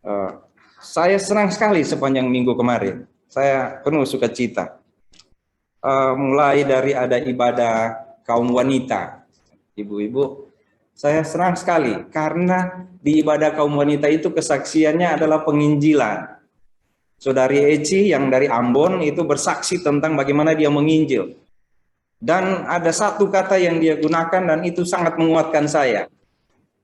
Eh, saya senang sekali sepanjang minggu kemarin. Saya penuh sukacita. Mulai dari ada ibadah kaum wanita, ibu-ibu. Saya senang sekali karena di ibadah kaum wanita itu kesaksiannya adalah penginjilan. Saudari Eci yang dari Ambon itu bersaksi tentang bagaimana dia menginjil. Dan ada satu kata yang dia gunakan dan itu sangat menguatkan saya.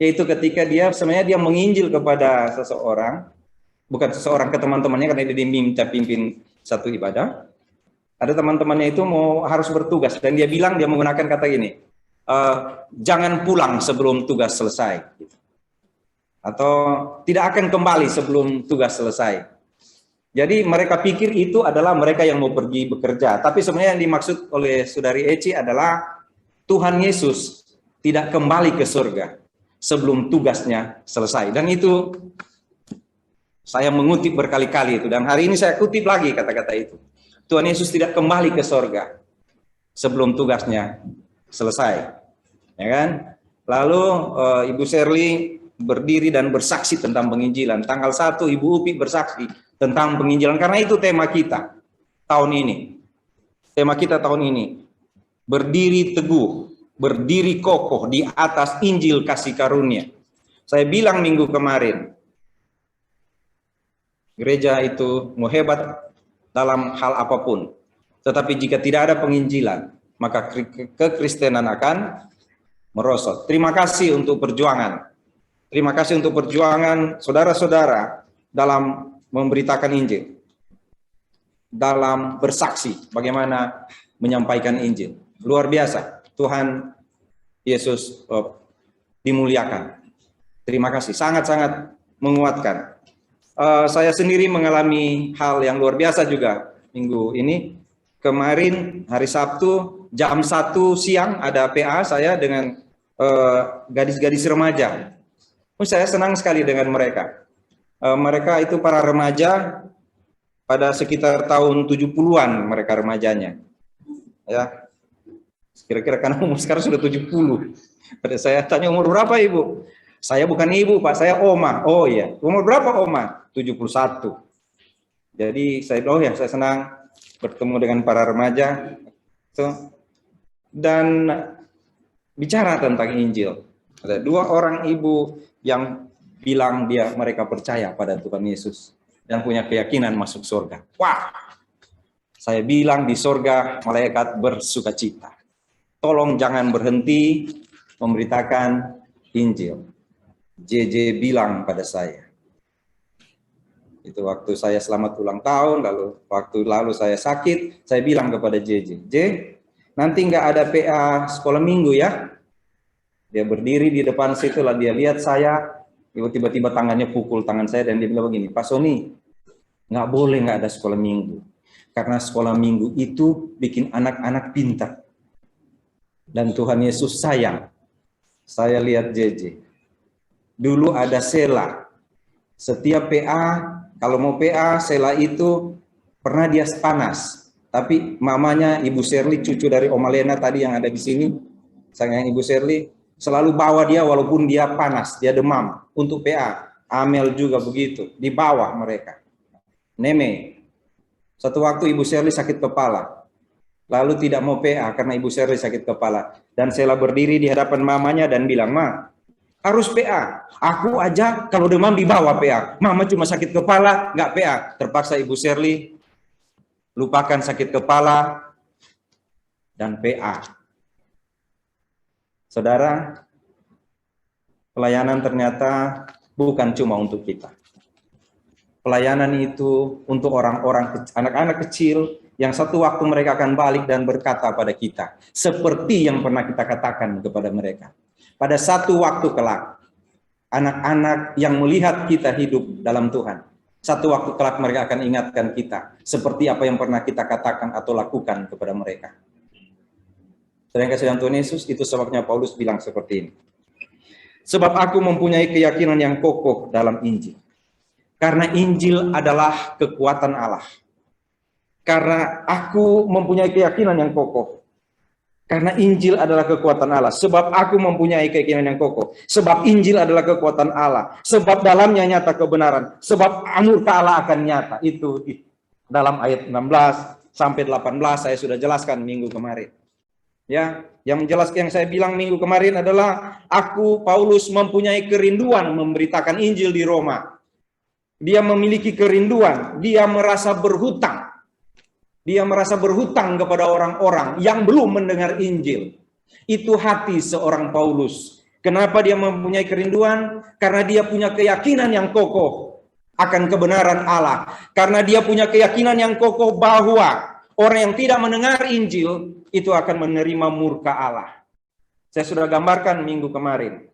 Yaitu ketika dia sebenarnya dia menginjil kepada seseorang, bukan seseorang, ke teman-temannya karena dia diminta pimpin satu ibadah. Ada teman-temannya itu harus bertugas dan dia bilang, dia menggunakan kata gini, jangan pulang sebelum tugas selesai, atau tidak akan kembali sebelum tugas selesai. Jadi mereka pikir itu adalah mereka yang mau pergi bekerja, tapi sebenarnya yang dimaksud oleh saudari Eci adalah Tuhan Yesus tidak kembali ke surga sebelum tugasnya selesai. Dan itu saya mengutip berkali-kali itu, dan hari ini saya kutip lagi kata-kata itu. Tuhan Yesus tidak kembali ke surga sebelum tugasnya selesai, ya kan? Lalu Ibu Shirley berdiri dan bersaksi tentang penginjilan. Tanggal 1 Ibu Upi bersaksi tentang penginjilan, karena itu tema kita tahun ini. Tema kita tahun ini, berdiri teguh, berdiri kokoh di atas Injil kasih karunia. Saya bilang minggu kemarin, gereja itu mau hebat dalam hal apapun, tetapi jika tidak ada penginjilan, maka kekristenan akan merosot. Terima kasih untuk perjuangan. Terima kasih untuk perjuangan saudara-saudara dalam memberitakan Injil, dalam bersaksi bagaimana menyampaikan Injil. Luar biasa. Tuhan Yesus dimuliakan. Terima kasih. Sangat-sangat menguatkan. Saya sendiri mengalami hal yang luar biasa juga minggu ini. Kemarin hari Sabtu jam 1 siang ada PA saya dengan gadis-gadis remaja. Saya senang sekali dengan mereka. Mereka itu para remaja pada sekitar tahun 70-an mereka remajanya. Ya. Kira-kira karena umur sekarang sudah 70. Pada saya tanya umur berapa Ibu? Saya bukan ibu Pak, saya oma. Oh iya, umur berapa oma? 71. Jadi saya saya senang bertemu dengan para remaja dan bicara tentang Injil. Ada 2 orang ibu yang bilang mereka percaya pada Tuhan Yesus dan punya keyakinan masuk surga. Wah, saya bilang di surga malaikat bersukacita. Tolong jangan berhenti memberitakan Injil. JJ bilang pada saya, itu waktu saya selamat ulang tahun, lalu saya sakit, saya bilang kepada JJ, nanti nggak ada PA sekolah minggu ya. Dia berdiri di depan situ, lah dia lihat saya, tiba-tiba tangannya pukul tangan saya dan dia bilang begini, Pak Sony, nggak boleh nggak ada sekolah minggu, karena sekolah minggu itu bikin anak-anak pintar dan Tuhan Yesus sayang. Saya lihat JJ. Dulu ada Sela. Setiap PA, kalau mau PA, Sela itu pernah dia panas. Tapi mamanya Ibu Shirley, cucu dari Oma Lena tadi yang ada di sini, sayang Ibu Shirley, selalu bawa dia walaupun dia panas, dia demam untuk PA. Amel juga begitu, dibawa mereka. Neme, satu waktu Ibu Shirley sakit kepala, lalu tidak mau PA karena Ibu Shirley sakit kepala. Dan Sela berdiri di hadapan mamanya dan bilang, Ma, harus PA. Aku aja kalau demam dibawa PA. Mama cuma sakit kepala, nggak PA. Terpaksa Ibu Shirley lupakan sakit kepala dan PA. Saudara, pelayanan ternyata bukan cuma untuk kita. Pelayanan itu untuk orang-orang, anak-anak kecil yang satu waktu mereka akan balik dan berkata pada kita, seperti yang pernah kita katakan kepada mereka. Pada satu waktu kelak, anak-anak yang melihat kita hidup dalam Tuhan, satu waktu kelak mereka akan ingatkan kita, seperti apa yang pernah kita katakan atau lakukan kepada mereka. Sedang kasih Tuhan Yesus, itu sebabnya Paulus bilang seperti ini. Sebab aku mempunyai keyakinan yang kokoh dalam Injil. Karena Injil adalah kekuatan Allah. Karena aku mempunyai keyakinan yang kokoh. Karena Injil adalah kekuatan Allah. Sebab aku mempunyai keyakinan yang kokoh. Sebab Injil adalah kekuatan Allah. Sebab dalamnya nyata kebenaran. Sebab murka Allah akan nyata. Itu dalam ayat 16 sampai 18 saya sudah jelaskan minggu kemarin. Ya, yang menjelaskan yang saya bilang minggu kemarin adalah aku Paulus mempunyai kerinduan memberitakan Injil di Roma. Dia memiliki kerinduan, dia merasa berhutang. Dia merasa berhutang kepada orang-orang yang belum mendengar Injil. Itu hati seorang Paulus. Kenapa dia mempunyai kerinduan? Karena dia punya keyakinan yang kokoh akan kebenaran Allah. Karena dia punya keyakinan yang kokoh bahwa orang yang tidak mendengar Injil itu akan menerima murka Allah. Saya sudah gambarkan minggu kemarin.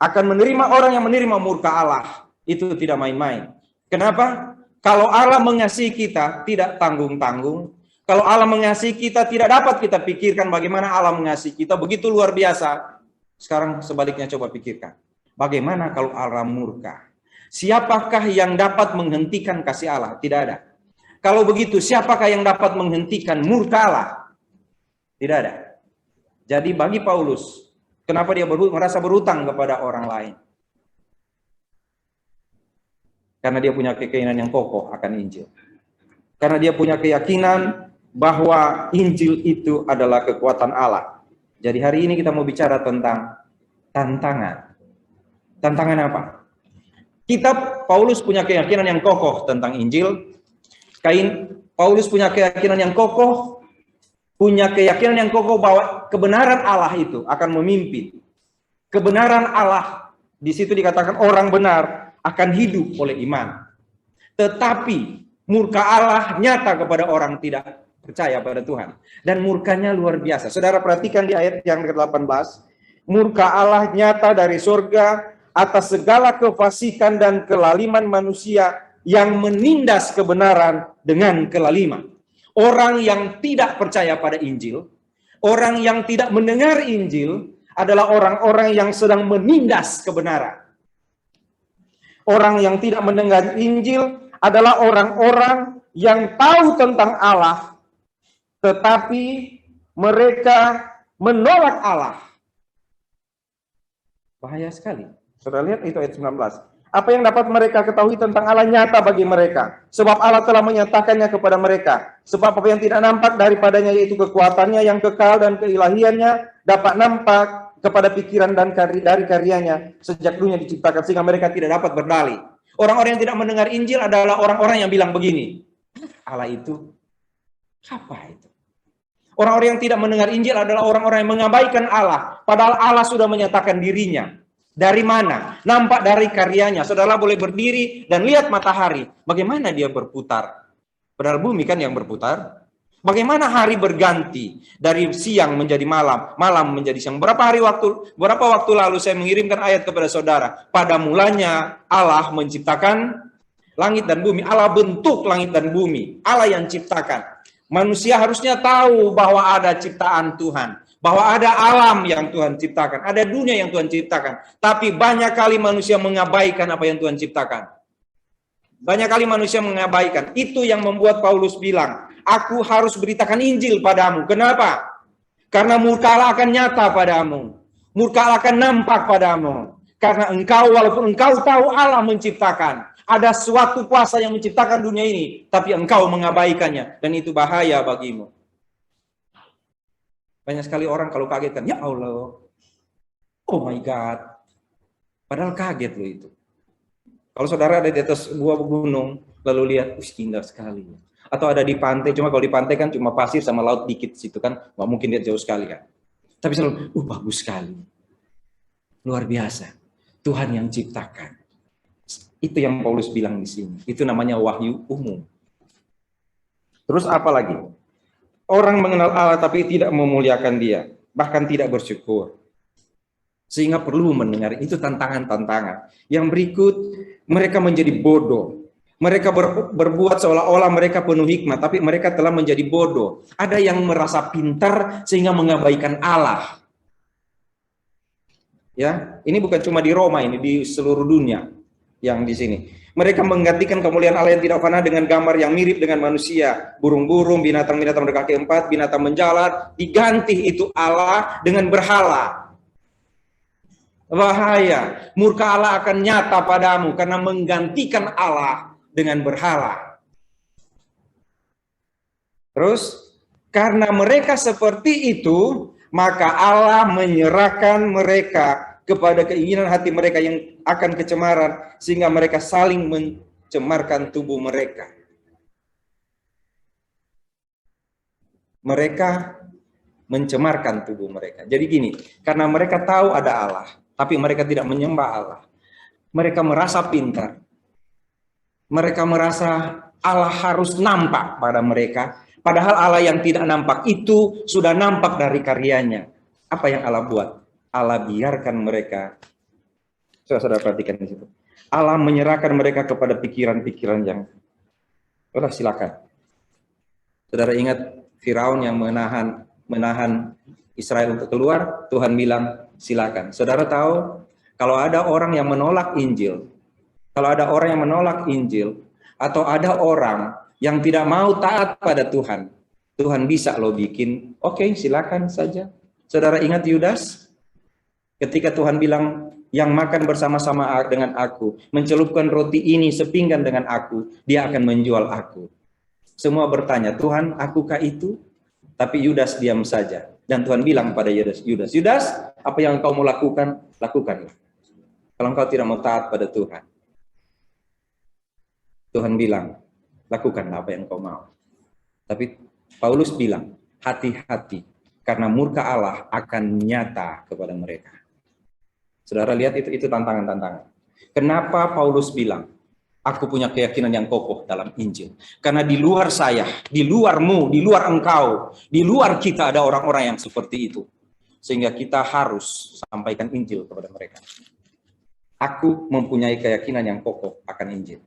Akan menerima orang yang menerima murka Allah. Itu tidak main-main. Kenapa? Kalau Allah mengasihi kita, tidak tanggung-tanggung. Kalau Allah mengasihi kita, tidak dapat kita pikirkan bagaimana Allah mengasihi kita. Begitu luar biasa. Sekarang sebaliknya coba pikirkan. Bagaimana kalau Allah murka? Siapakah yang dapat menghentikan kasih Allah? Tidak ada. Kalau begitu, siapakah yang dapat menghentikan murka Allah? Tidak ada. Jadi bagi Paulus, kenapa dia merasa berhutang kepada orang lain? Karena dia punya keyakinan yang kokoh akan Injil. Karena dia punya keyakinan bahwa Injil itu adalah kekuatan Allah. Jadi hari ini kita mau bicara tentang tantangan. Tantangan apa? Paulus punya keyakinan yang kokoh tentang Injil. Paulus punya keyakinan yang kokoh. Punya keyakinan yang kokoh bahwa kebenaran Allah itu akan memimpin. Kebenaran Allah, di situ dikatakan orang benar akan hidup oleh iman. Tetapi murka Allah nyata kepada orang tidak percaya pada Tuhan. Dan murkanya luar biasa. Saudara perhatikan di ayat yang ke-18. Murka Allah nyata dari surga atas segala kefasikan dan kelaliman manusia yang menindas kebenaran dengan kelaliman. Orang yang tidak percaya pada Injil, orang yang tidak mendengar Injil adalah orang-orang yang sedang menindas kebenaran. Orang yang tidak mendengar Injil adalah orang-orang yang tahu tentang Allah, tetapi mereka menolak Allah. Bahaya sekali. Saudara lihat itu ayat 19. Apa yang dapat mereka ketahui tentang Allah nyata bagi mereka. Sebab Allah telah menyatakannya kepada mereka. Sebab apa yang tidak nampak daripadanya yaitu kekuatannya yang kekal dan keilahiannya dapat nampak kepada pikiran dan dari karyanya sejak dunia diciptakan sehingga mereka tidak dapat berdalih. Orang-orang yang tidak mendengar Injil adalah orang-orang yang bilang begini, Allah itu apa itu? Orang-orang yang tidak mendengar Injil adalah orang-orang yang mengabaikan Allah, padahal Allah sudah menyatakan dirinya. Dari mana? Nampak dari karyanya. Saudara boleh berdiri dan lihat matahari, bagaimana dia berputar. Padahal bumi kan yang berputar. Bagaimana hari berganti dari siang menjadi malam, malam menjadi siang. Berapa waktu lalu saya mengirimkan ayat kepada saudara. Pada mulanya Allah menciptakan langit dan bumi. Allah bentuk langit dan bumi. Allah yang ciptakan. Manusia harusnya tahu bahwa ada ciptaan Tuhan. Bahwa ada alam yang Tuhan ciptakan. Ada dunia yang Tuhan ciptakan. Tapi banyak kali manusia mengabaikan apa yang Tuhan ciptakan. Banyak kali manusia mengabaikan. Itu yang membuat Paulus bilang, aku harus beritakan Injil padamu. Kenapa? Karena murka Allah akan nyata padamu. Murka Allah akan nampak padamu. Karena engkau, walaupun engkau tahu Allah menciptakan, ada suatu kuasa yang menciptakan dunia ini, tapi engkau mengabaikannya. Dan itu bahaya bagimu. Banyak sekali orang kalau kaget kan, ya Allah, oh my God. Padahal kaget loh itu. Kalau saudara ada di atas sebuah gunung, lalu lihat, indah sekali. Atau ada di pantai, cuma kalau di pantai kan cuma pasir sama laut dikit situ kan, nggak mungkin lihat jauh sekali kan. Tapi selalu, bagus sekali. Luar biasa. Tuhan yang ciptakan. Itu yang Paulus bilang di sini. Itu namanya wahyu umum. Terus apa lagi? Orang mengenal Allah tapi tidak memuliakan dia. Bahkan tidak bersyukur. Sehingga perlu mendengar. Itu tantangan-tantangan. Yang berikut, mereka menjadi bodoh. Mereka berbuat seolah-olah mereka penuh hikmat, tapi mereka telah menjadi bodoh. Ada yang merasa pintar sehingga mengabaikan Allah. Ya, ini bukan cuma di Roma, ini di seluruh dunia. yang di sini. Mereka menggantikan kemuliaan Allah yang tidak fana dengan gambar yang mirip dengan manusia, burung-burung, binatang-binatang berkaki 4, binatang menjalar, diganti itu Allah dengan berhala. Bahaya, murka Allah akan nyata padamu karena menggantikan Allah dengan berhala. Terus, karena mereka seperti itu, maka Allah menyerahkan mereka kepada keinginan hati mereka yang akan kecemaran, sehingga mereka saling mencemarkan tubuh mereka. Mereka mencemarkan tubuh mereka. Jadi gini, karena mereka tahu ada Allah, tapi mereka tidak menyembah Allah. Mereka merasa pintar. Mereka merasa Allah harus nampak pada mereka. Padahal Allah yang tidak nampak itu sudah nampak dari karyanya. Apa yang Allah buat? Allah biarkan mereka. Saudara perhatikan di situ. Allah menyerahkan mereka kepada pikiran-pikiran yang. Udah silakan. Saudara ingat Firaun yang menahan Israel untuk keluar, Tuhan bilang silakan. Saudara tahu kalau ada orang yang menolak Injil, atau ada orang yang tidak mau taat pada Tuhan, Tuhan bisa loh bikin, oke, silakan saja. Saudara ingat Yudas? Ketika Tuhan bilang, yang makan bersama-sama dengan aku, mencelupkan roti ini sepinggan dengan aku, dia akan menjual aku. Semua bertanya, Tuhan, akukah itu? Tapi Yudas diam saja. Dan Tuhan bilang pada Yudas, Yudas, apa yang engkau mau lakukan, lakukanlah. Kalau engkau tidak mau taat pada Tuhan. Tuhan bilang, lakukanlah apa yang engkau mau. Tapi Paulus bilang, hati-hati, karena murka Allah akan nyata kepada mereka. Saudara lihat itu tantangan-tantangan. Kenapa Paulus bilang, aku punya keyakinan yang kokoh dalam Injil. Karena di luar saya, di luarmu, di luar engkau, di luar kita ada orang-orang yang seperti itu. Sehingga kita harus sampaikan Injil kepada mereka. Aku mempunyai keyakinan yang kokoh akan Injil.